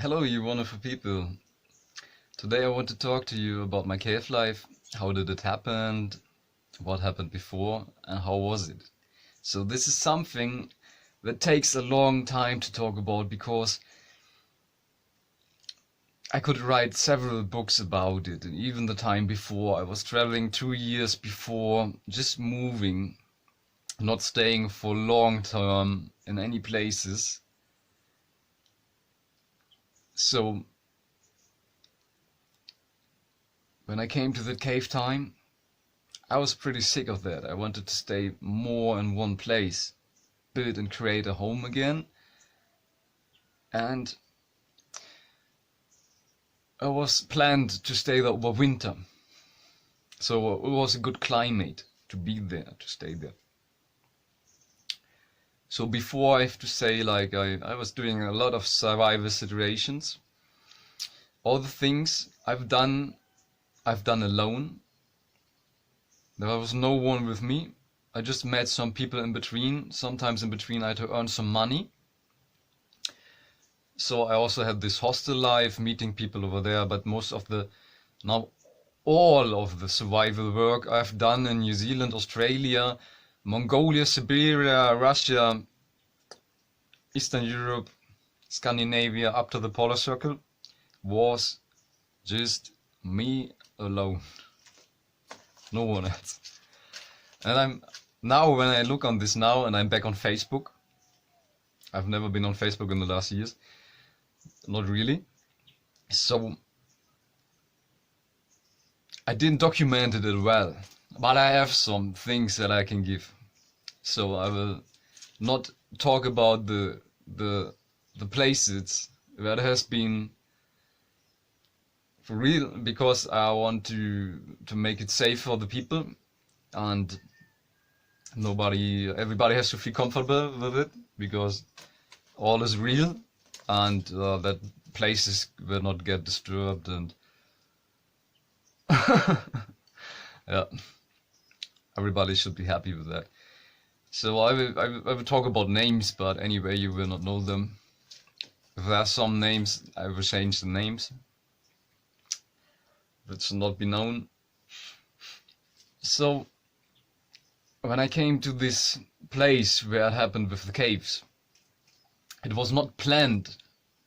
Hello, you wonderful people. Today I want to talk to you about my cave life. How did it happen? What happened before? And how was it? So this is something that takes a long time to talk about because I could write several books about it. And even the time before, I was traveling 2 years before, just moving, not staying for long term in any places. So when I came to the cave time, I was pretty sick of that. I wanted to stay more in one place, build and create a home again. And I was planned to stay there over winter. So it was a good climate to be there, to stay there. So before, I have to say, I was doing a lot of survival situations. All the things I've done alone. There was no one with me. I just met some people in between. Sometimes in between I had to earn some money. So I also had this hostel life, meeting people over there, but now all of the survival work I've done in New Zealand, Australia, Mongolia, Siberia, Russia, Eastern Europe, Scandinavia, up to the polar circle, was just me alone. No one else. And now when I look on this now and I'm back on Facebook, I've never been on Facebook in the last years. Not really. So I didn't document it well, but I have some things that I can give. So I will not talk about the places where it has been for real, because I want to make it safe for the people, and everybody has to feel comfortable with it, because all is real, and that places will not get disturbed, and yeah, everybody should be happy with that. So I will talk about names, but anyway, you will not know them. If there are some names, I will change the names. That should not be known. So when I came to this place where it happened with the caves, it was not planned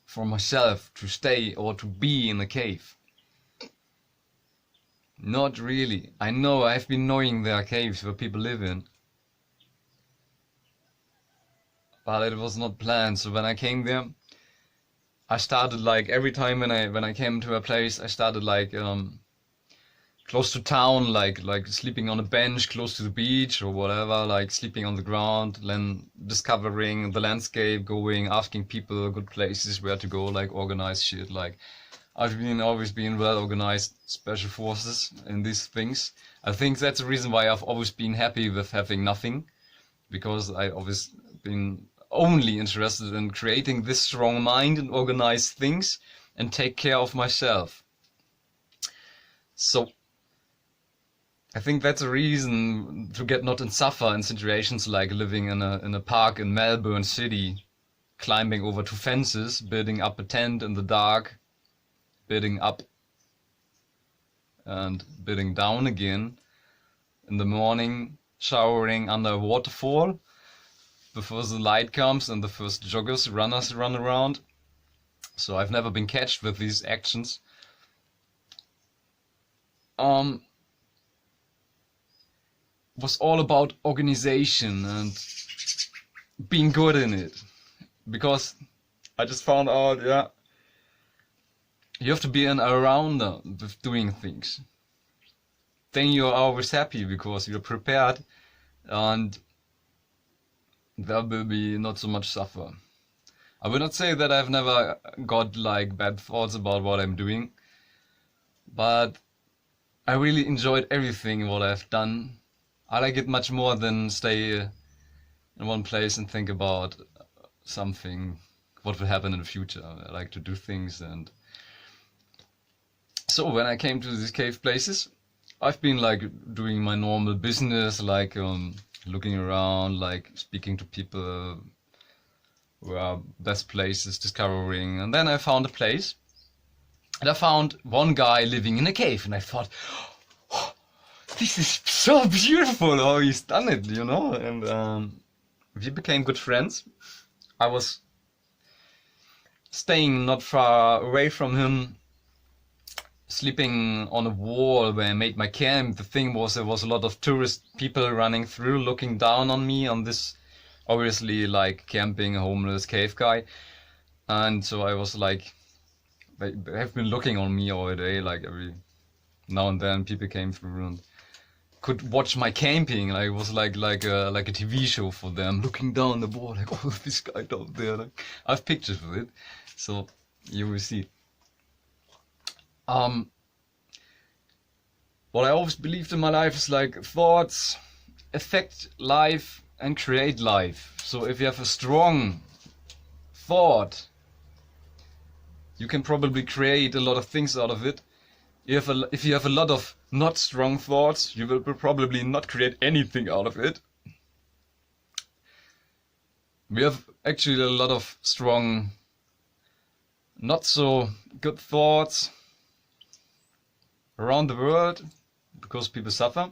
for myself to stay or to be in a cave. Not really. I know, I've been knowing there are caves where people live in, but it was not planned. So when I came there, I started every time when I came to a place, I started close to town, like sleeping on a bench close to the beach or whatever, like sleeping on the ground, then discovering the landscape, going, asking people good places where to go, like organized shit. Like I've always been well organized, special forces in these things. I think that's the reason why I've always been happy with having nothing, because I always been only interested in creating this strong mind and organize things and take care of myself. So I think that's a reason to get not and suffer in situations like living in a park in Melbourne City, climbing over two fences, building up a tent in the dark, building up and building down again in the morning, showering under a waterfall before the light comes and the first runners run around. So I've never been catched with these actions. Was all about organization and being good in it, because I just found out, yeah, you have to be an all-rounder with doing things. Then you're always happy because you're prepared, and there will be not so much suffer. I would not say that I've never got bad thoughts about what I'm doing, but I really enjoyed everything what I've done. I like it much more than stay in one place and think about something, what will happen in the future. I like to do things. And so when I came to these cave places, I've been doing my normal business, looking around, speaking to people, best places, discovering. And then I found a place, and I found one guy living in a cave, and I thought, oh, this is so beautiful how he's done it, you know. And we became good friends. I was staying not far away from him, sleeping on a wall where I made my camp. The thing was, there was a lot of tourist people running through, looking down on me, on this obviously like camping homeless cave guy. And so I was like, they have been looking on me all day, like every now and then people came through and could watch my camping. I was like a TV show for them, looking down the wall like, oh, this guy down there. Like, I have pictures of it, so you will see. What I always believed in my life is like thoughts affect life and create life. So if you have a strong thought, you can probably create a lot of things out of it. If you have a lot of not strong thoughts, you will probably not create anything out of it. We have actually a lot of strong, not so good thoughts around the world because people suffer.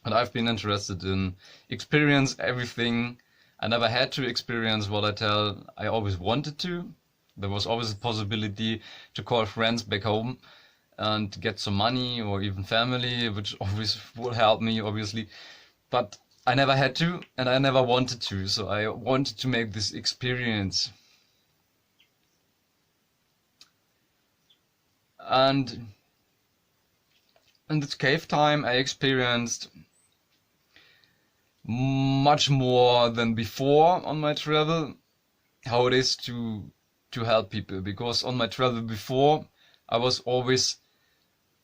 And I've been interested in experience everything. I never had to experience what I always wanted to. There was always a possibility to call friends back home and get some money or even family, which always would help me, obviously. But I never had to, and I never wanted to. So I wanted to make this experience. And in this cave time, I experienced much more than before on my travel, how it is to help people. Because on my travel before, I was always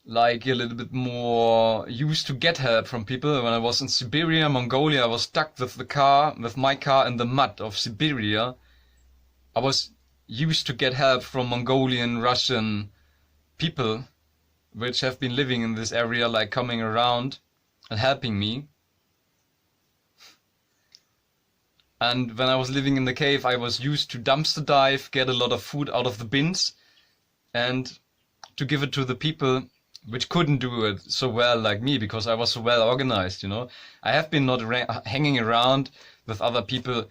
like a little bit more used to get help from people. When I was in Siberia, Mongolia, I was stuck with my car in the mud of Siberia. I was used to get help from Mongolian, Russian people, which have been living in this area, like coming around and helping me. And when I was living in the cave, I was used to dumpster dive, get a lot of food out of the bins, and to give it to the people which couldn't do it so well like me, because I was so well organized, you know. I have been not hanging around with other people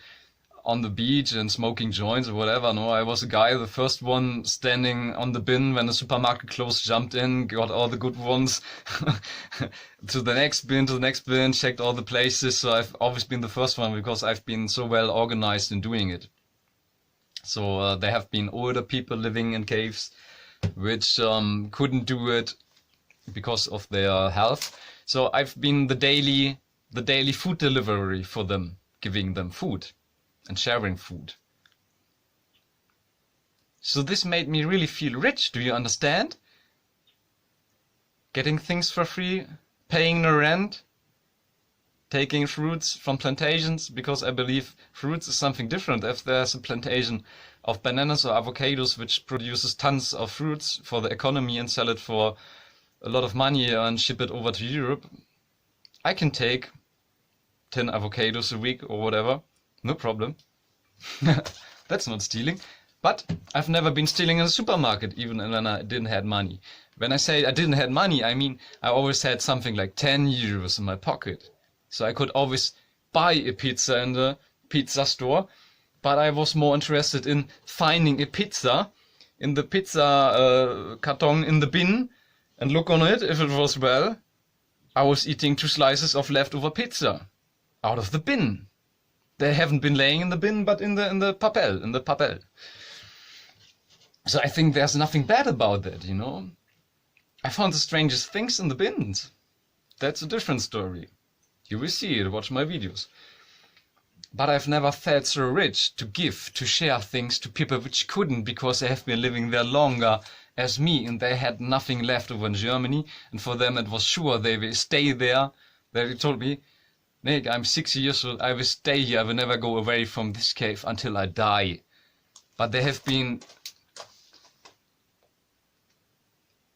on the beach and smoking joints or whatever. No, I was a guy, the first one standing on the bin when the supermarket closed, jumped in, got all the good ones to the next bin, checked all the places. So I've always been the first one because I've been so well organized in doing it. So there have been older people living in caves which couldn't do it because of their health. So I've been the daily food delivery for them, giving them food and sharing food. So this made me really feel rich, do you understand? Getting things for free, paying no rent, taking fruits from plantations, because I believe fruits is something different. If there's a plantation of bananas or avocados which produces tons of fruits for the economy and sell it for a lot of money and ship it over to Europe, I can take 10 avocados a week or whatever. No problem. That's not stealing. But I've never been stealing in a supermarket, even when I didn't have money. When I say I didn't have money, I mean I always had something like 10 euros in my pocket. So I could always buy a pizza in the pizza store. But I was more interested in finding a pizza in the pizza carton in the bin and look on it. If it was well, I was eating 2 slices of leftover pizza out of the bin. They haven't been laying in the bin, but in the papel. So I think there's nothing bad about that, you know. I found the strangest things in the bins. That's a different story. You will see it, watch my videos. But I've never felt so rich to give, to share things to people which couldn't because they have been living there longer as me and they had nothing left over in Germany. And for them it was sure they will stay there. They told me, Nick, I'm 6 years old, I will stay here, I will never go away from this cave until I die. But they have been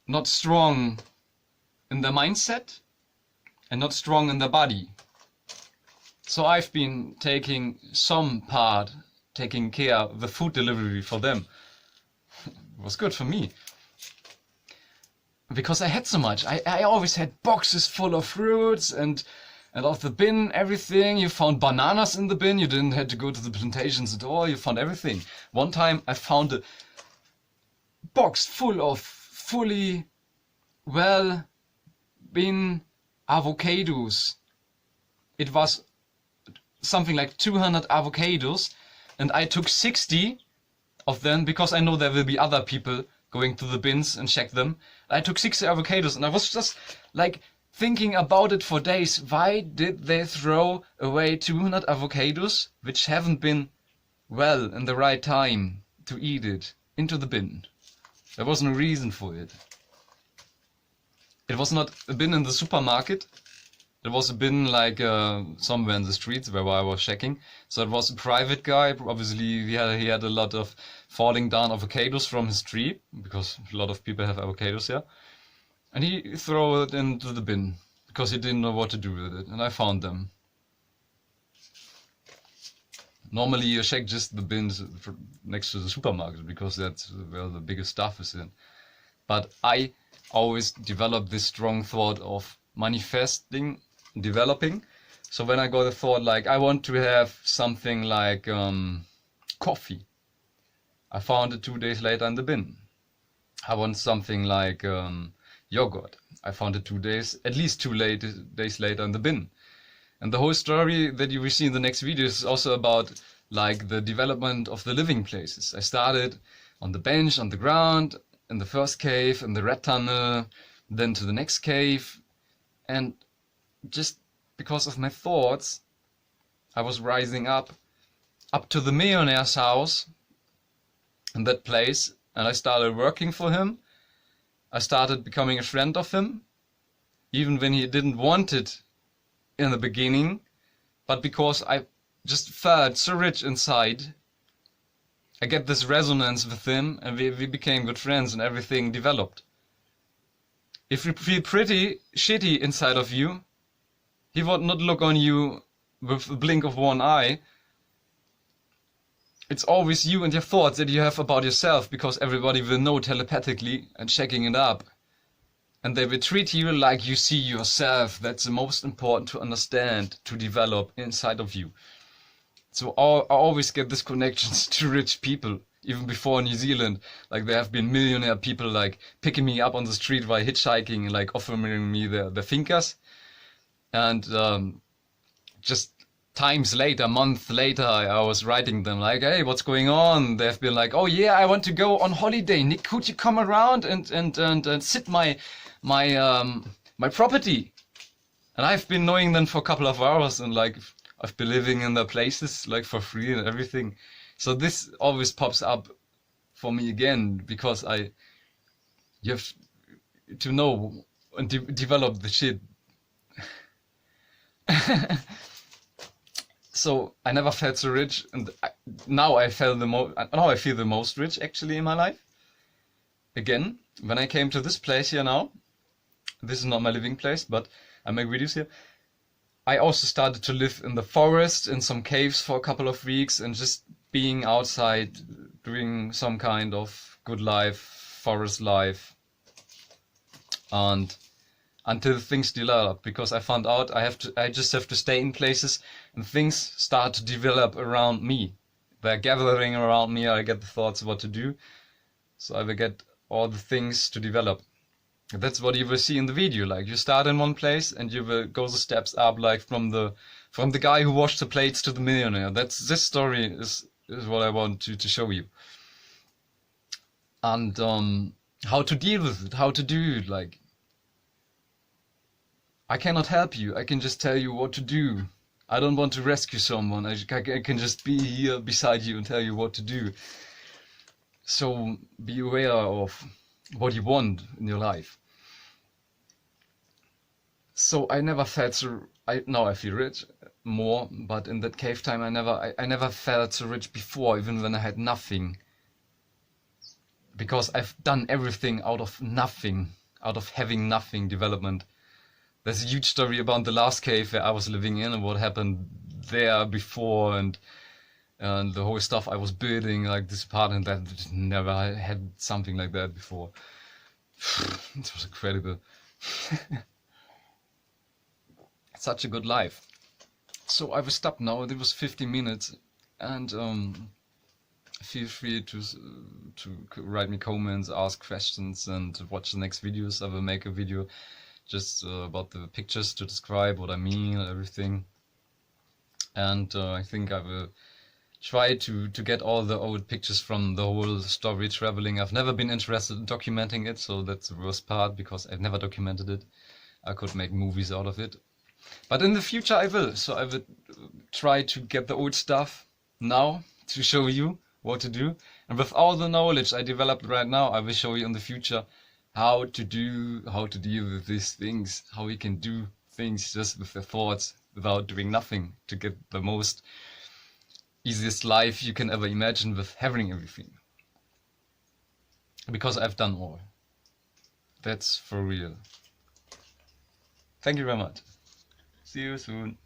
not strong in their mindset and not strong in their body. So I've been taking some part taking care of the food delivery for them. It was good for me. Because I had so much. I always had boxes full of fruits and of the bin, everything. You found bananas in the bin. You didn't have to go to the plantations at all. You found everything. One time I found a box full of fully well bin avocados. It was something like 200 avocados, and I took 60 of them because I know there will be other people going to the bins and check them. I took 60 avocados, and I was just like thinking about it for days. Why did they throw away 200 avocados which haven't been well in the right time to eat it into the bin? There was no reason for it. It was not a bin in the supermarket. It was a bin like somewhere in the streets where I was checking. So it was a private guy. Obviously, he had a lot of falling down avocados from his tree, because a lot of people have avocados here. And he threw it into the bin because he didn't know what to do with it. And I found them. Normally you check just the bins next to the supermarket because that's where the biggest stuff is in. But I always developed this strong thought of manifesting, developing. So when I got a thought like I want to have something like coffee, I found it 2 days later in the bin. I want something like yogurt. I found it at least 2 days later in the bin. And the whole story that you will see in the next video is also about like the development of the living places. I started on the bench, on the ground, in the first cave, in the red tunnel, then to the next cave. And just because of my thoughts, I was rising up to the millionaire's house in that place, and I started working for him. I started becoming a friend of him, even when he didn't want it in the beginning, but because I just felt so rich inside, I get this resonance with him, and we became good friends, and everything developed. If you feel pretty shitty inside of you, he would not look on you with a blink of one eye. It's always you and your thoughts that you have about yourself, because everybody will know telepathically and checking it up. And they will treat you like you see yourself. That's the most important to understand, to develop inside of you. So I always get these connections to rich people, even before New Zealand. Like there have been millionaire people like picking me up on the street while hitchhiking and like offering me the fincas. And just times later, months later, I was writing them like, hey, what's going on? They've been like, oh yeah, I want to go on holiday. Nick, could you come around and sit my property? And I've been knowing them for a couple of hours, and like I've been living in their places like for free and everything. So this always pops up for me again, because you have to know and develop the shit. So I never felt so rich, and now I feel the most rich actually in my life. Again, when I came to this place here now, this is not my living place, but I make videos here. I also started to live in the forest, in some caves for a couple of weeks, and just being outside, doing some kind of good life, forest life, and until things develop, because I found out I just have to stay in places and things start to develop around me. They're gathering around me, I get the thoughts of what to do, so I will get all the things to develop. That's what you will see in the video. Like you start in one place and you will go the steps up, like from the guy who washed the plates to the millionaire. This story is what I want to show you. And how to deal with it, how to do it. Like I cannot help you, I can just tell you what to do. I don't want to rescue someone, I can just be here beside you and tell you what to do. So be aware of what you want in your life. So I never felt so, now I feel rich more, but in that cave time I never felt so rich before, even when I had nothing. Because I've done everything out of nothing, out of having nothing development. There's a huge story about the last cave where I was living in and what happened there before, and and the whole stuff I was building, like this apartment that never had something like that before. It was incredible. Such a good life. So I will stop now. It was 50 minutes, and feel free to write me comments, ask questions, and watch the next videos. I will make a video just about the pictures to describe what I mean, everything. And I think I will try to get all the old pictures from the whole story traveling. I've never been interested in documenting it, so that's the worst part, because I've never documented it. I could make movies out of it. But in the future I will. So I will try to get the old stuff now to show you what to do. And with all the knowledge I developed right now, I will show you in the future how to deal with these things, how we can do things just with the thoughts without doing nothing to get the most easiest life you can ever imagine with having everything. Because I've done all. That's for real. Thank you very much. See you soon.